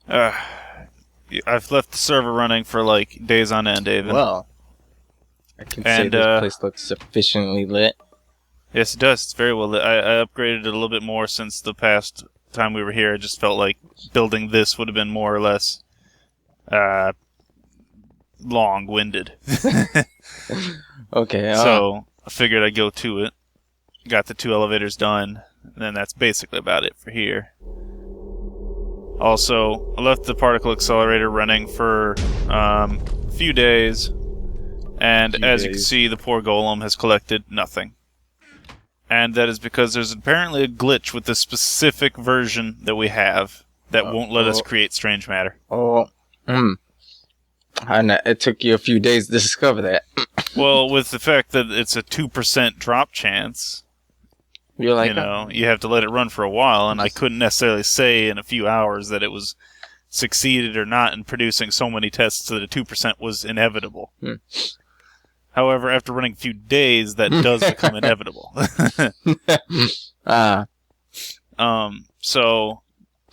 I've left the server running for like days on end, David. Well, I can say this place looks sufficiently lit. Yes, it does. It's very well lit. I upgraded it a little bit more since the past time we were here. I just felt like building this would have been more or less long-winded. Okay. So I figured I'd go to it. Got the 2 elevators done, and then that's basically about it for here. Also, I left the particle accelerator running for a few days, and as you can see, the poor golem has collected nothing. And that is because there's apparently a glitch with the specific version that we have that won't let us create strange matter. And it took you a few days to discover that. Well, with the fact that it's a 2% drop chance, you're like, you have to let it run for a while, and I couldn't necessarily say in a few hours that it was succeeded or not in producing so many tests that a 2% was inevitable. However, after running a few days, that does become inevitable. So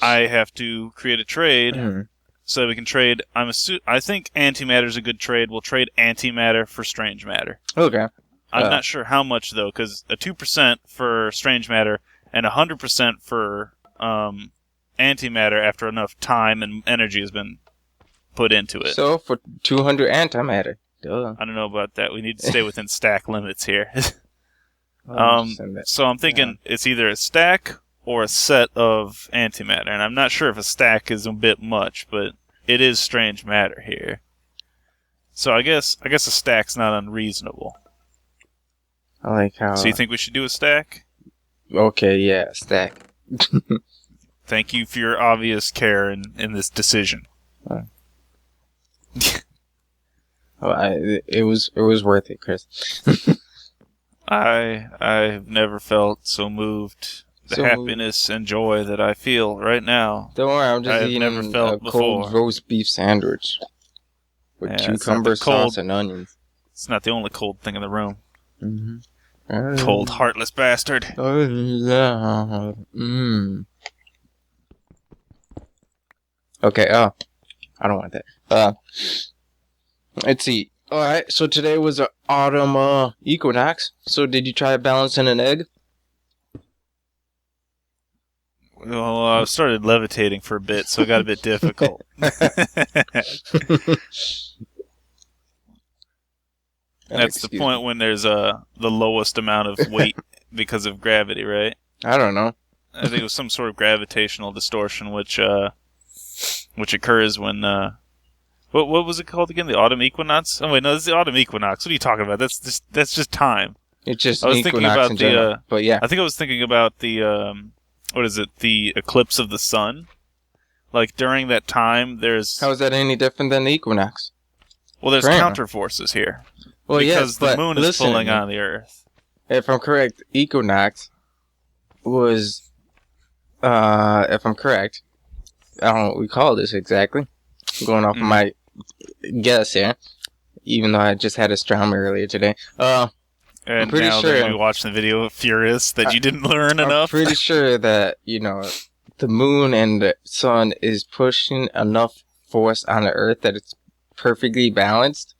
I have to create a trade so that we can trade. I think antimatter is a good trade. We'll trade antimatter for strange matter. Okay. I'm not sure how much, though, because a 2% for strange matter and 100% for antimatter after enough time and energy has been put into it. So, for 200 antimatter. Duh. I don't know about that. We need to stay within stack limits here. So I'm thinking it's either a stack or a set of antimatter, and I'm not sure if a stack is a bit much, but it is strange matter here. So I guess a stack's not unreasonable. I like how... So you think we should do a stack? Okay, yeah, stack. Thank you for your obvious care in this decision. It was worth it, Chris. I've never felt so moved. The happiness and joy that I feel right now. Don't worry, I'm just eating a cold roast beef sandwich with cucumber sauce and onions. It's not the only cold thing in the room. Mm-hmm. Cold, heartless bastard. Oh yeah. Okay. I don't want that. Let's see. All right. So today was an autumn equinox. So did you try balancing an egg? Well, I started levitating for a bit, so it got a bit difficult. That's the point when there's the lowest amount of weight because of gravity, right? I don't know. I think it was some sort of gravitational distortion, which occurs when what was it called again? The autumn equinox? Oh wait, no, this is the autumn equinox. What are you talking about? That's just time. It's just equinox in general. But yeah, I think I was thinking about the what is it? The eclipse of the sun. Like during that time, there's. How is that any different than the equinox? Well, there's counter forces here. Well, because the moon is pulling on the Earth. If I'm correct, equinox was, if I'm correct, I don't know what we call this exactly. I'm going off of my guess here, even though I just had astronomy earlier today. And I'm pretty now sure you're watching the video, furious that you didn't learn enough. I'm pretty sure that, the moon and the sun is pushing enough force on the Earth that it's perfectly balanced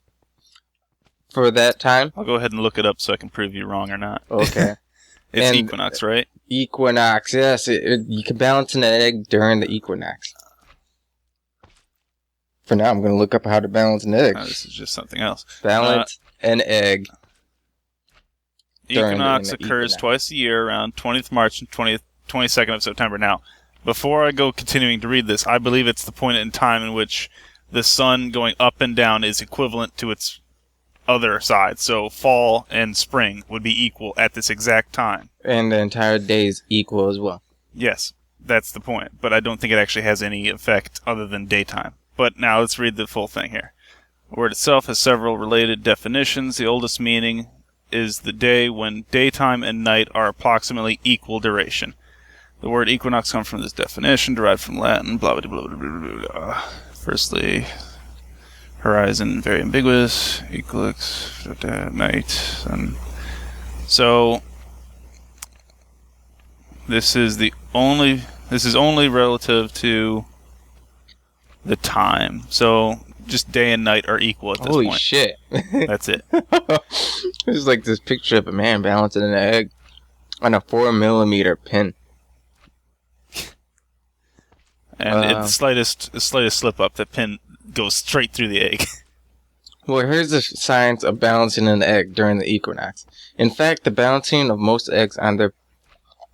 for that time. I'll go ahead and look it up so I can prove you wrong or not. Okay. It's equinox, right? Equinox, yes. You can balance an egg during the equinox. For now, I'm going to look up how to balance an egg. Oh, this is just something else. Balance an egg. Equinox occurs twice a year around 20th March and 22nd of September. Now, before I go continuing to read this, I believe it's the point in time in which the sun going up and down is equivalent to its other side. So fall and spring would be equal at this exact time. And the entire day is equal as well. Yes, that's the point. But I don't think it actually has any effect other than daytime. But now let's read the full thing here. The word itself has several related definitions. The oldest meaning is the day when daytime and night are approximately equal duration. The word equinox comes from this definition, derived from Latin, blah, blah, blah, blah, blah, blah. Firstly, horizon, very ambiguous, equinox, night, and so this is only relative to the time. So just day and night are equal at this Holy point. shit. That's it. It's like this picture of a man balancing an egg on a 4mm pin. And in the slightest slip up, the pin goes straight through the egg. Well, here's the science of balancing an egg during the equinox. In fact, the balancing of most eggs on their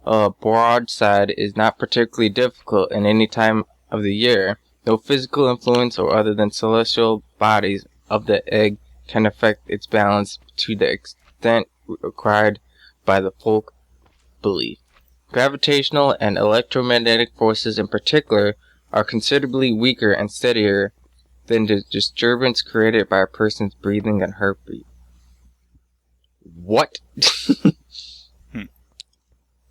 broadside is not particularly difficult in any time of the year. No physical influence or other than celestial bodies of the egg can affect its balance to the extent required by the folk belief. Gravitational and electromagnetic forces in particular are considerably weaker and steadier than the disturbance created by a person's breathing and heartbeat. What?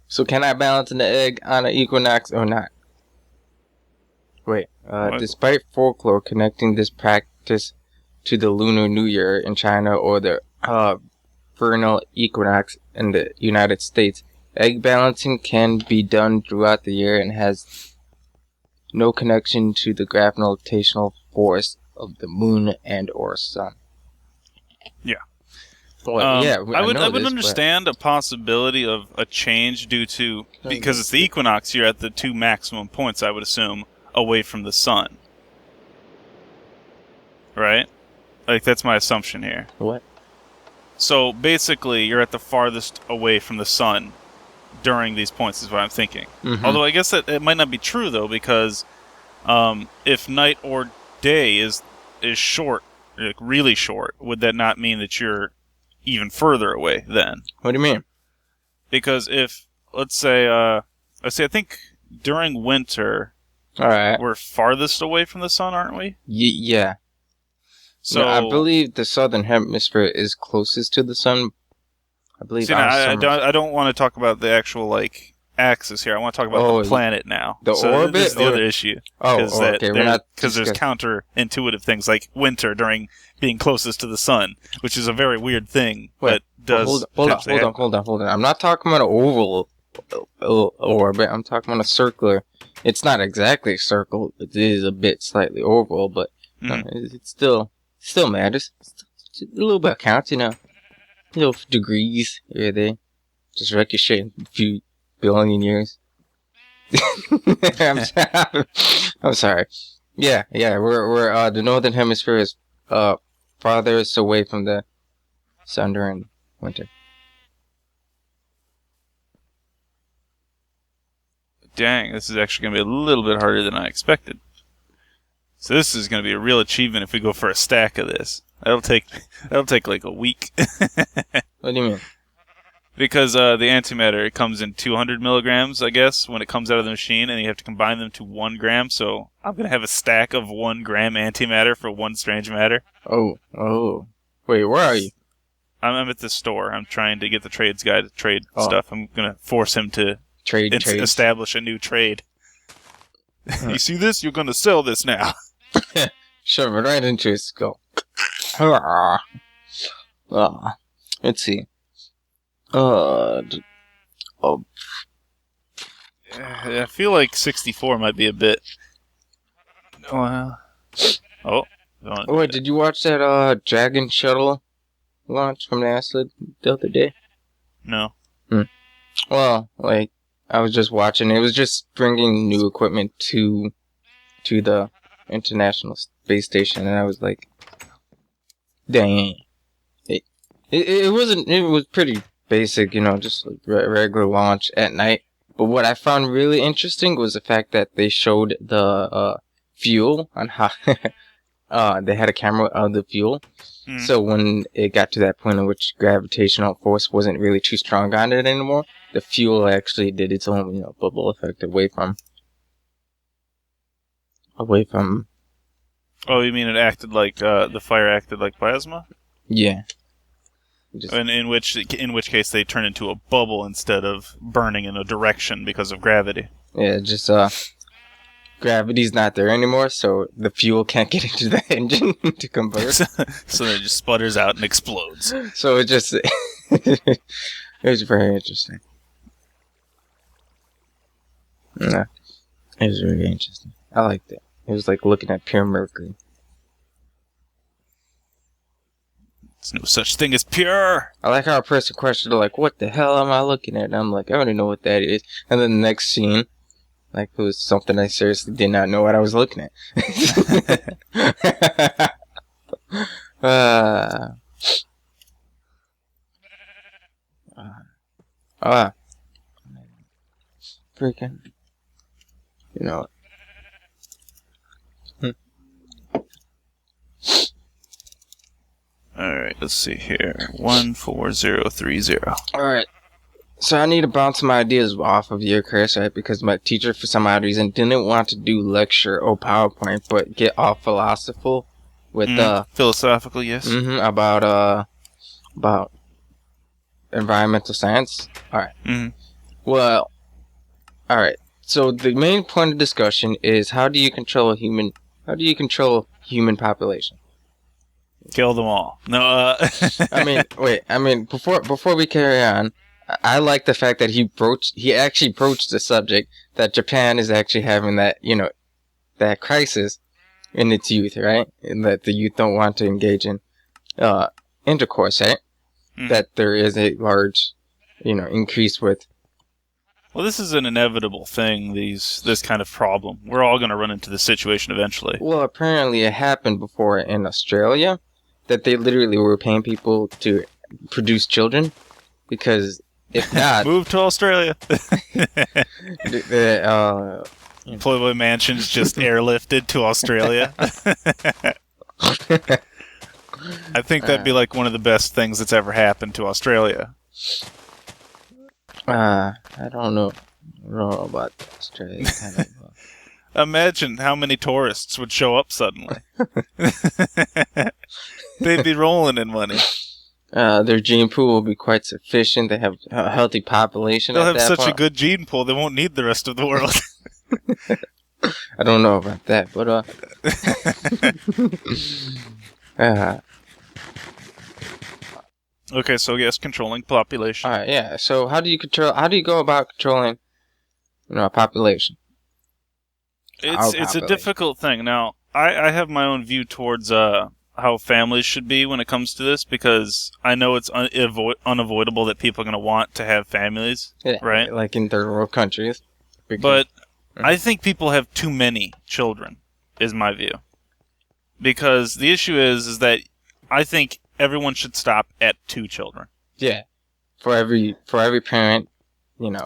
So can I balance an egg on an equinox or not? Wait, despite folklore connecting this practice to the Lunar New Year in China or the vernal equinox in the United States, egg balancing can be done throughout the year and has no connection to the gravitational force of the moon and or sun. Yeah. Well, yeah, I would understand a possibility of a change due to, because it's the equinox, you're at the two maximum points, I would assume, away from the sun. Right? Like, that's my assumption here. What? So, basically, you're at the farthest away from the sun during these points, is what I'm thinking. Mm-hmm. Although, I guess that it might not be true, though, because if night or day is short, like really short, would that not mean that you're even further away then? What do you mean? Because if, let's say, I think during winter, alright, we're farthest away from the sun, aren't we? Yeah. So I believe the southern hemisphere is closest to the sun. I believe. See, I don't want to talk about the actual like axis here. I want to talk about the planet now. The orbit. This is the other issue. Okay. Because there's counterintuitive things like winter during being closest to the sun, which is a very weird thing. Wait, but does hold on. I'm not talking about an oval orbit. I'm talking about a circular. It's not exactly a circle. It is a bit slightly oval, but it's still matters. It's a little bit counts, little degrees here there. Just ricochet in a few billion years. I'm sorry. Yeah. We're the northern hemisphere is farthest away from the sun during winter. Dang, this is actually going to be a little bit harder than I expected. So this is going to be a real achievement if we go for a stack of this. That'll take like a week. What do you mean? Because the antimatter, it comes in 200 milligrams, I guess, when it comes out of the machine, and you have to combine them to 1 gram. So I'm going to have a stack of 1 gram antimatter for 1 strange matter. Oh. Wait, where are you? I'm at the store. I'm trying to get the trades guy to trade stuff. I'm going to force him to establish a new trade. You see this? You're going to sell this now. Shove it right into his skull. Let's see. I feel like 64 might be a bit. Wait, did you watch that Dragon Shuttle launch from NASA the other day? No. Well, like, I was just watching. It was just bringing new equipment to the International Space Station, and I was like, dang. It was pretty basic, just like regular launch at night. But what I found really interesting was the fact that they showed the fuel on how they had a camera of the fuel. So when it got to that point in which gravitational force wasn't really too strong on it anymore, the fuel actually did its own, bubble effect away from. Oh, you mean it acted like the fire acted like plasma? Yeah. And in which case they turn into a bubble instead of burning in a direction because of gravity. Yeah, just gravity's not there anymore, so the fuel can't get into the engine to convert. So it just sputters out and explodes. So it just it was very interesting. Yeah, it was really interesting. I liked it. He was like looking at pure mercury. There's no such thing as pure. I like how a person questioned, like, what the hell am I looking at? And I'm like, I don't even know what that is. And then the next scene, like, it was something I seriously did not know what I was looking at. Freaking, you know. Alright, let's see here. 14030. Alright. So I need to bounce some ideas off of you, Chris, right? Because my teacher, for some odd reason, didn't want to do lecture or PowerPoint, but get all philosophical with philosophical, yes. About environmental science. Alright. Well, alright. So the main point of discussion is how do you control human population? Kill them all. No, I mean, before we carry on, I like the fact that he actually broached the subject that Japan is actually having that crisis in its youth, right? And that the youth don't want to engage in intercourse, right? That there is a large, increase with. Well, this is an inevitable thing, this kind of problem. We're all going to run into this situation eventually. Well, apparently it happened before in Australia, that they literally were paying people to produce children, because if not... Move to Australia! Playboy Mansion's just airlifted to Australia. I think that'd be like one of the best things that's ever happened to Australia. I don't know about Australia. Imagine how many tourists would show up suddenly. They'd be rolling in money. Their gene pool will be quite sufficient. They have a healthy population. They'll have such a good gene pool, they won't need the rest of the world. I don't know about that, but okay, so yes, controlling population. Alright, yeah. So how do you go about controlling, a population? It's a difficult thing. Now, I have my own view towards how families should be when it comes to this, because I know it's unavoidable that people are going to want to have families, right? Like in third world countries. But I think people have too many children, is my view. Because the issue is that I think everyone should stop at 2 children. Yeah. For every parent,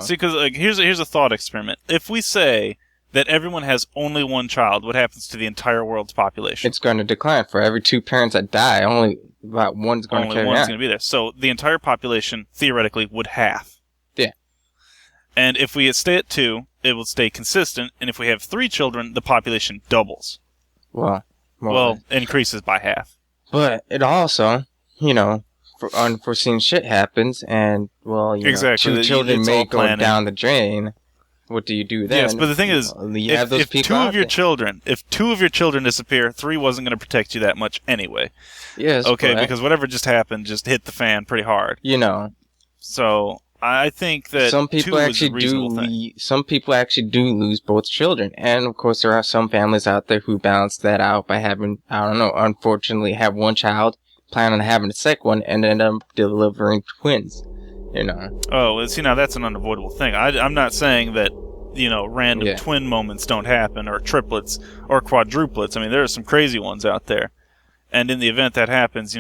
See, because here's a thought experiment. If we say that everyone has only 1 child, what happens to the entire world's population? It's going to decline. For every 2 parents that die, only about one's going to carry on. Only one's going to be there. So the entire population, theoretically, would halve. Yeah. And if we stay at 2, it will stay consistent. And if we have 3 children, the population doubles. Well, increases by half. But it also, unforeseen shit happens, and, exactly. 2 children may go down the drain. What do you do then? Yes, but the thing is, if 2 of your children disappear, 3 wasn't going to protect you that much anyway. Yes. Okay, because whatever just happened just hit the fan pretty hard. So I think that some people some people actually do lose both children, and of course there are some families out there who balance that out by having, unfortunately have 1 child, plan on having a second one, and end up delivering twins. Oh, see, now that's an unavoidable thing. I'm not saying that, random twin moments don't happen, or triplets, or quadruplets. I mean, there are some crazy ones out there. And in the event that happens,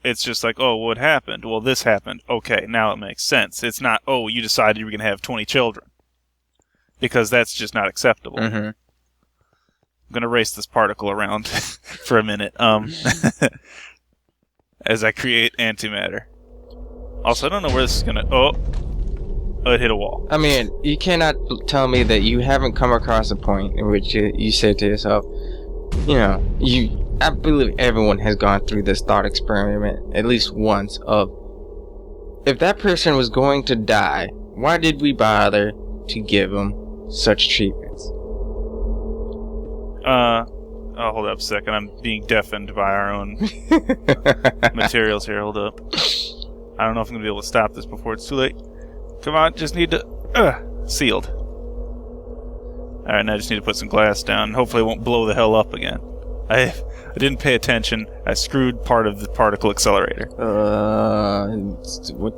it's just like, oh, what happened? Well, this happened. Okay, now it makes sense. It's not, oh, you decided you were going to have 20 children. Because that's just not acceptable. Mm-hmm. I'm going to race this particle around for a minute. As I create antimatter. Also, I don't know where this is going to... Oh, it hit a wall. I mean, you cannot tell me that you haven't come across a point in which you said to yourself, I believe everyone has gone through this thought experiment at least once of, if that person was going to die, why did we bother to give them such treatments? Oh, hold up a second. I'm being deafened by our own materials here. Hold up. I don't know if I'm going to be able to stop this before it's too late. Come on, just need to... sealed. Alright, now I just need to put some glass down. Hopefully it won't blow the hell up again. I didn't pay attention. I screwed part of the particle accelerator. What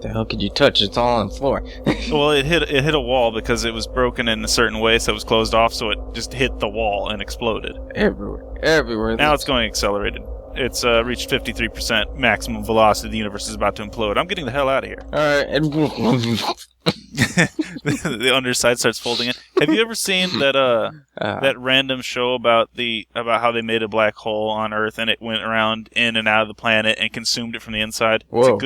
the hell could you touch? It's all on the floor. Well, it hit a wall because it was broken in a certain way, so it was closed off, so it just hit the wall and exploded. Everywhere. Now it's going accelerated. It's reached 53% maximum velocity. The universe is about to implode. I'm getting the hell out of here. Alright. The underside starts folding in. Have you ever seen that random show about how they made a black hole on Earth and it went around in and out of the planet and consumed it from the inside? Whoa.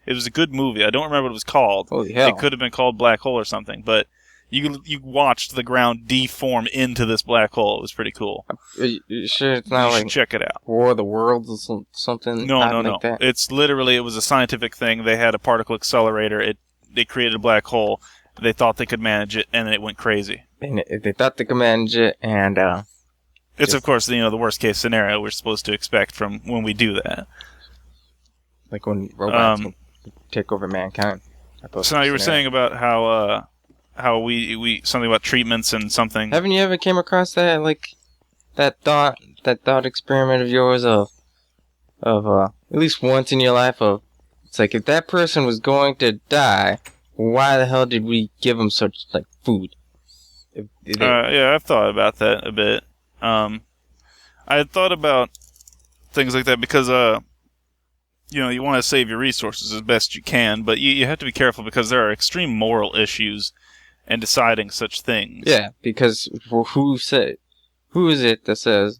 It was a good movie. I don't remember what it was called. Holy hell. It could have been called Black Hole or something, but you watched the ground deform into this black hole. It was pretty cool. You sure it's not you like should check it out. War of the Worlds or something? No. Like that? It's literally, it was a scientific thing. They had a particle accelerator. They created a black hole. They thought they could manage it, and then it went crazy. And they thought they could manage it, and it's of course the worst case scenario we're supposed to expect from when we do that. Like when robots will take over mankind. So now you were saying about how we something about treatments and something. Haven't you ever came across that thought experiment of yours of at least once in your life of, it's like, if that person was going to die, why the hell did we give them such food? Yeah, I've thought about that a bit. I had thought about things like that because you want to save your resources as best you can, but you have to be careful because there are extreme moral issues in deciding such things. Yeah, because who is it that says,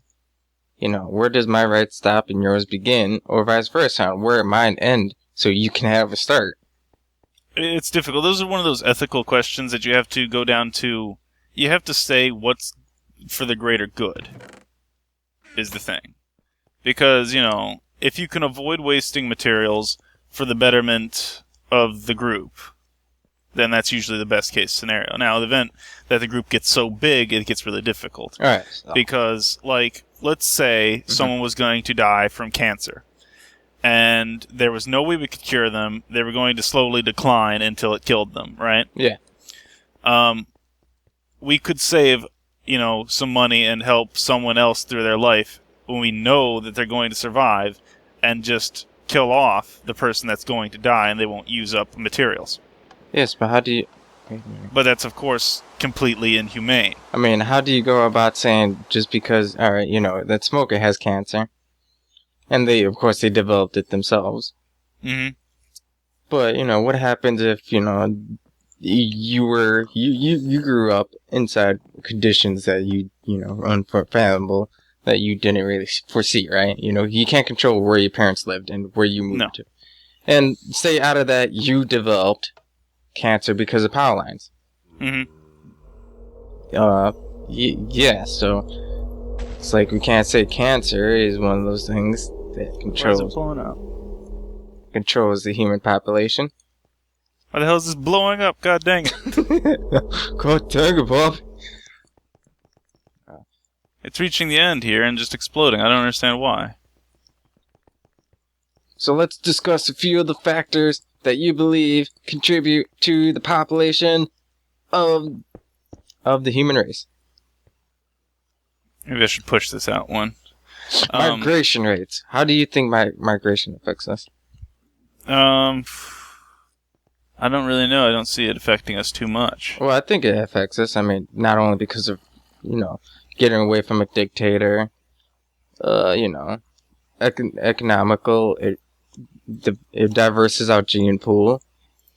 where does my right stop and yours begin, or vice versa, where mine end so you can have a start? It's difficult. Those are one of those ethical questions that you have to go down to. You have to say what's for the greater good is the thing. Because, if you can avoid wasting materials for the betterment of the group, then that's usually the best case scenario. Now, the event that the group gets so big, it gets really difficult. All right. So. Because, let's say someone was going to die from cancer, and there was no way we could cure them. They were going to slowly decline until it killed them, right? Yeah. We could save, some money and help someone else through their life when we know that they're going to survive, and just kill off the person that's going to die and they won't use up materials. Yes, but how do you... But that's, of course, completely inhumane. I mean, how do you go about saying just because, alright, that smoker has cancer, and they developed it themselves. Mm-hmm. But, what happens if, you grew up inside conditions that unfathomable, that you didn't really foresee, right? You can't control where your parents lived and where you moved to. And say out of that, you developed cancer because of power lines. Mm-hmm. Yeah, so it's like we can't say cancer is one of those things that controls the human population. Why the hell is this blowing up? God dang it. God dang it, Bob. It's reaching the end here and just exploding. I don't understand why. So let's discuss a few of the factors that you believe contribute to the population of the human race. Maybe I should push this out one. Migration rates. How do you think migration affects us? I don't really know. I don't see it affecting us too much. Well, I think it affects us. I mean, not only because of, getting away from a dictator, economical, it diverses our gene pool.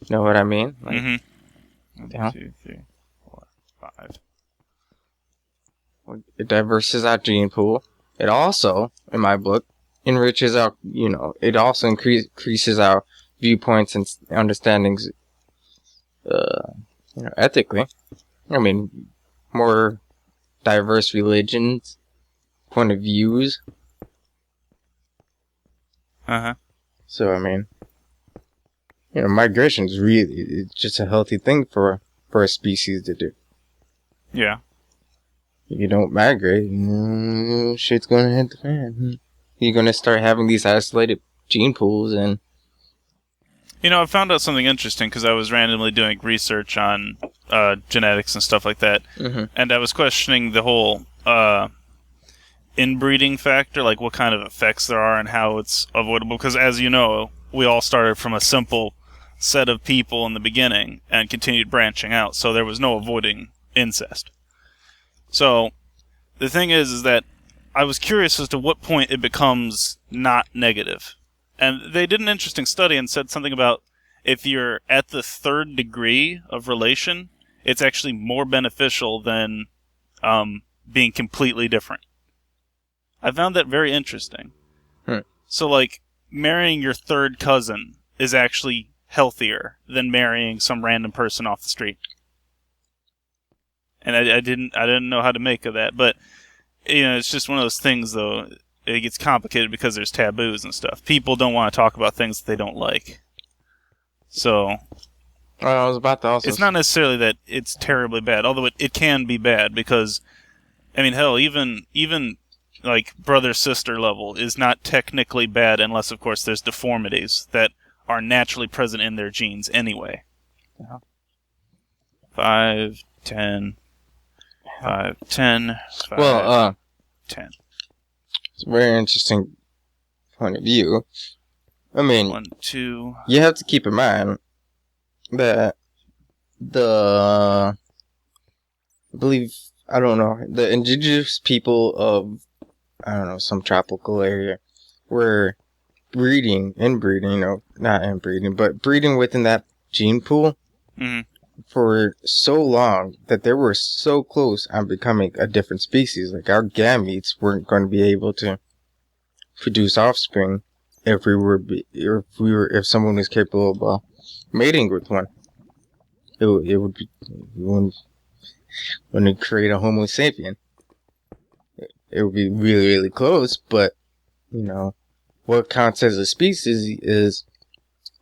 You know what I mean? Mm-hmm. 1, 2, 3, 4, 5. It diverses our gene pool. It also, in my book, enriches our, it also increases our viewpoints and understandings, ethically. I mean, more diverse religions, point of views. Uh-huh. So, I mean, migration is really, it's just a healthy thing for a species to do. Yeah. If you don't migrate, shit's gonna hit the fan. You're gonna start having these isolated gene pools, and You know, I found out something interesting because I was randomly doing research on genetics and stuff like that, and I was questioning the whole inbreeding factor, like what kind of effects there are and how it's avoidable. Because as you know, we all started from a simple set of people in the beginning and continued branching out, so there was no avoiding incest. So the thing is that I was curious as to what point it becomes not negative. And they did an interesting study and said something about if you're at the 3rd degree of relation, it's actually more beneficial than being completely different. I found that very interesting. So, like, marrying your 3rd cousin is actually healthier than marrying some random person off the street. And I didn't know how to make of that, but you know, it's just one of those things, though. It gets complicated because there's taboos and stuff. People don't want to talk about things that they don't like. So, I was about to also... It's not necessarily that it's terribly bad, although it can be bad because, I mean, hell, even like brother-sister level is not technically bad unless, of course, there's deformities that are naturally present in their genes anyway. 5, 10, 5, 10, 5, 10. It's a very interesting point of view. I mean, 1, 2. You have to keep in mind that the indigenous people of, I don't know, some tropical area were inbreeding, not inbreeding, but breeding within that gene pool for so long that they were so close on becoming a different species. Like, our gametes weren't going to be able to produce offspring if someone was capable of mating with one. It would be, when it create a Homo sapien, it would be really, really close. But what counts as a species is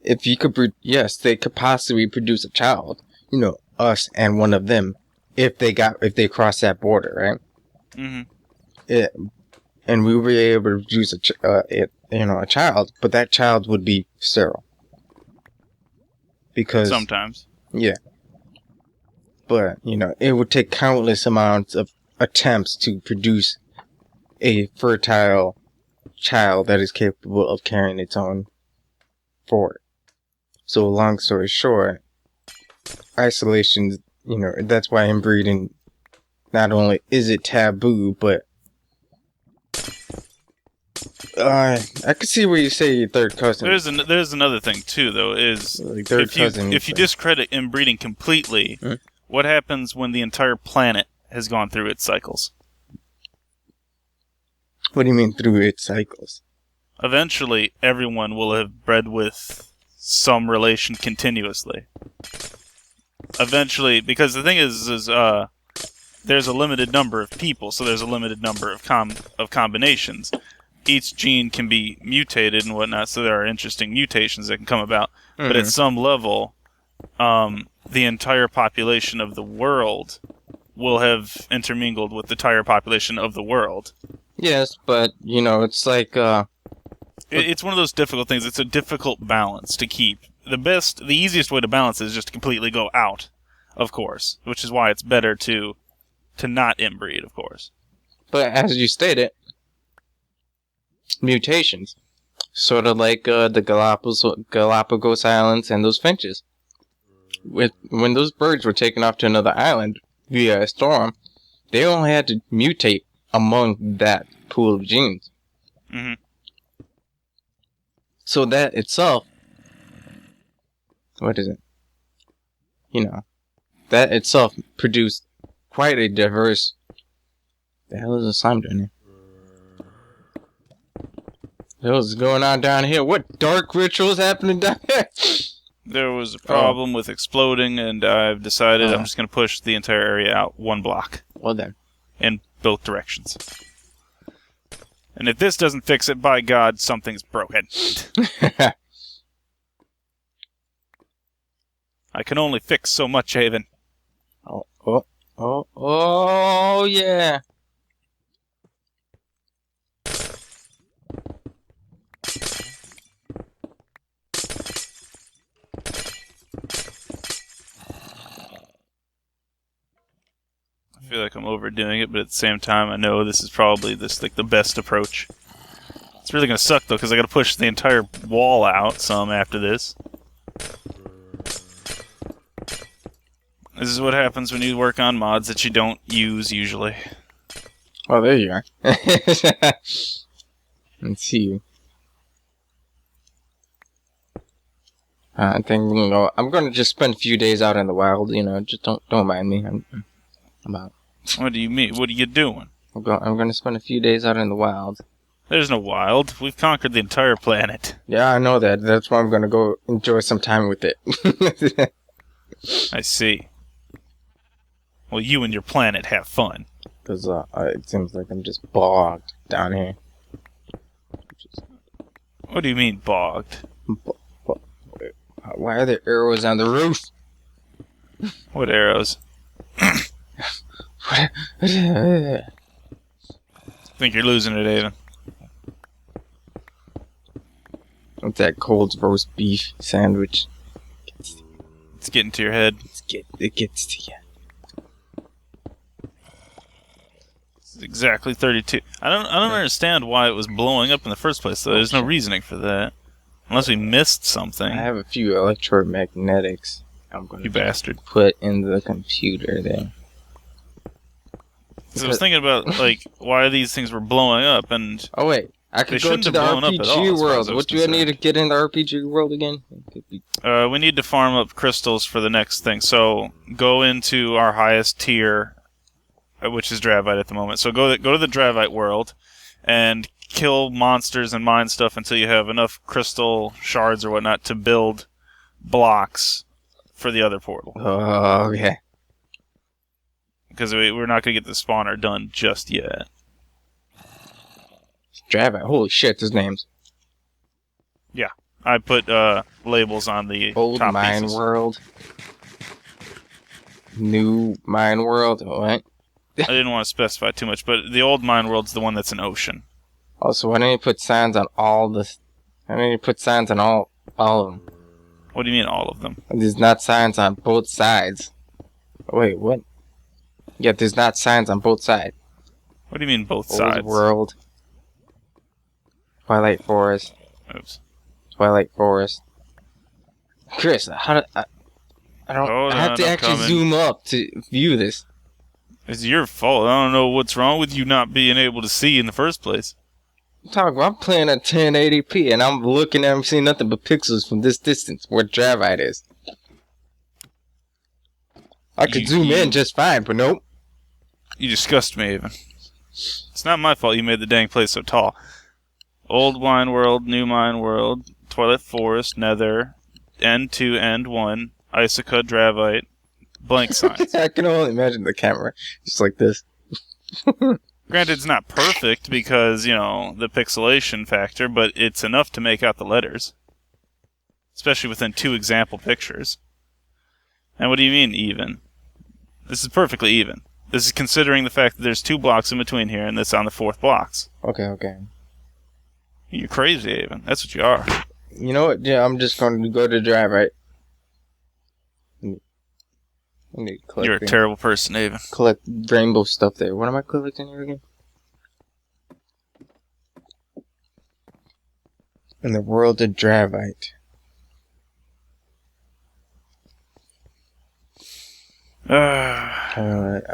if you could, they could possibly produce a child. Us and one of them, if they cross that border, right? And we were able to produce a child, but that child would be sterile. Because sometimes, but it would take countless amounts of attempts to produce a fertile child that is capable of carrying its own forward. So, long story short, isolation, that's why inbreeding, not only is it taboo, but I could see where you say your 3rd cousin. There's another thing too, though, is like if you discredit inbreeding completely, what happens when the entire planet has gone through its cycles? What do you mean through its cycles? Eventually, everyone will have bred with some relation continuously. Eventually, because the thing is there's a limited number of people, so there's a limited number of combinations. Each gene can be mutated and whatnot, so there are interesting mutations that can come about. But at some level, the entire population of the world will have intermingled with the entire population of the world. Yes, but, it's like... It's one of those difficult things. It's a difficult balance to keep. The easiest way to balance it is just to completely go out, of course, which is why it's better to not inbreed, of course. But as you stated, mutations, sort of like the Galapagos Islands and those finches. When those birds were taken off to another island via a storm, they only had to mutate among that pool of genes. So that itself, what is it? That itself produced quite a diverse... The hell is the slime doing here? What's going on down here? What dark rituals happening down here? There was a problem with exploding, and I've decided I'm just going to push the entire area out 1 block. Well then. In both directions. And if this doesn't fix it, by God, something's broken. I can only fix so much, Haven. Oh, yeah. feel like I'm overdoing it, but at the same time, I know this is probably the best approach. It's really gonna suck though, because I gotta push the entire wall out some after this. This is what happens when you work on mods that you don't use usually. Oh, there you are. Let's see. I think I'm gonna just spend a few days out in the wild. You know, just don't mind me. I'm out. What do you mean? What are you doing? I'm gonna spend a few days out in the wild. There's no wild. We've conquered the entire planet. Yeah, I know that. That's why I'm gonna go enjoy some time with it. I see. Well, you and your planet have fun. Because it seems like I'm just bogged down here. What do you mean, bogged? Why are there arrows on the roof? What arrows? I think you're losing it, Avon. What's that cold roast beef sandwich? It's getting to your head. It gets to you. It's exactly 32. I don't understand why it was blowing up in the first place, though. There's no reasoning for that. Unless we missed something. I have a few electromagnetics I'm going to put in the computer there. So I was thinking about, like, why these things were blowing up, and... Oh, wait. I could go to the RPG world. What do I need to get in the RPG world again? We need to farm up crystals for the next thing. So, go into our highest tier, which is Dravite at the moment. So go to the Dravite world, and kill monsters and mine stuff until you have enough crystal shards or whatnot to build blocks for the other portal. Oh, okay. Because we're not going to get the spawner done just yet. Dravite, holy shit, there's names. Yeah, I put labels on the old top mine pieces. World. New mine world, what? I didn't want to specify too much, but the old mine world's the one that's an ocean. Also, why don't you put signs on all the... Why don't you put signs on all of them? What do you mean, all of them? There's not signs on both sides. Wait, what? Yeah, there's not signs on both sides. What do you mean, both old sides? World. Twilight Forest. Oops. Twilight Forest. Chris, how do I don't... I have to actually zoom up to view this. It's your fault. I don't know what's wrong with you not being able to see in the first place. I'm playing at 1080p and I'm looking at... I'm seeing nothing but pixels from this distance where Dravite is. I could zoom in just fine, but nope. You disgust me, even. It's not my fault you made the dang place so tall. Old Mine World, New Mine World, Twilight Forest, Nether, End 2, End 1, Icica, Dravite, blank signs. I can only imagine the camera just like this. Granted, it's not perfect because, you know, the pixelation factor, but it's enough to make out the letters. Especially within 2 example pictures. And what do you mean, even? This is perfectly even. This is considering the fact that there's 2 blocks in between here, and that's on the 4th blocks. Okay. You're crazy, Avon. That's what you are. You know what? Yeah, I'm just going to go to Dravite. You're a terrible person, Avon. Collect rainbow stuff there. What am I collecting here again? In the world of Dravite.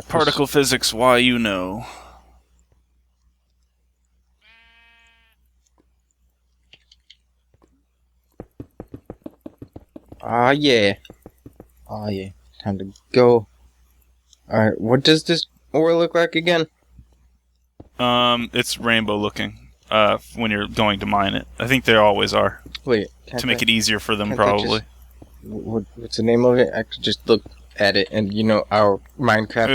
Particle physics, why you know. Ah, yeah. Time to go. Alright, what does this ore look like again? It's rainbow looking. When you're going to mine it. I think they always are. Wait. To make it easier for them, probably. What's the name of it? I could just look at it and, you know, our Minecraft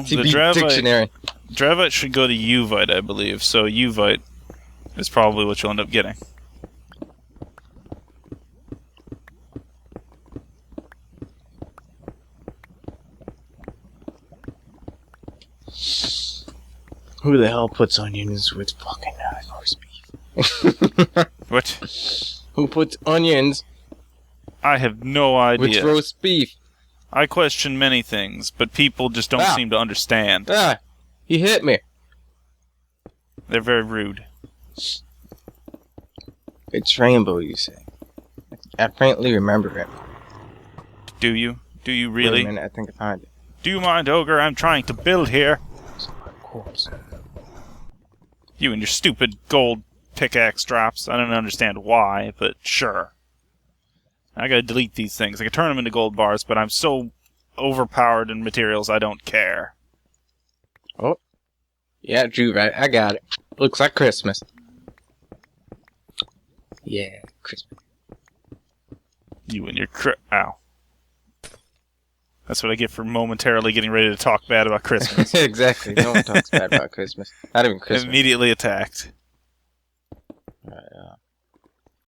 FTB dictionary. Dravite should go to Uvite, I believe. So Uvite is probably what you'll end up getting. Who the hell puts onions with fucking roast beef? What? Who puts onions? I have no idea. With roast beef. I question many things, but people just don't seem to understand. He hit me. They're very rude. It's Rainbow, you say. I faintly remember it. Do you? Do you really? Wait a minute, I think I found it. Do you mind, Ogre? I'm trying to build here. Of course. You and your stupid gold pickaxe drops. I don't understand why, but sure. I gotta delete these things. I can turn them into gold bars, but I'm so overpowered in materials I don't care. Oh. Yeah, Drew, right. I got it. Looks like Christmas. Yeah, Christmas. You and your ow. That's what I get for momentarily getting ready to talk bad about Christmas. Exactly. No one talks bad about Christmas. Not even Christmas. Immediately attacked.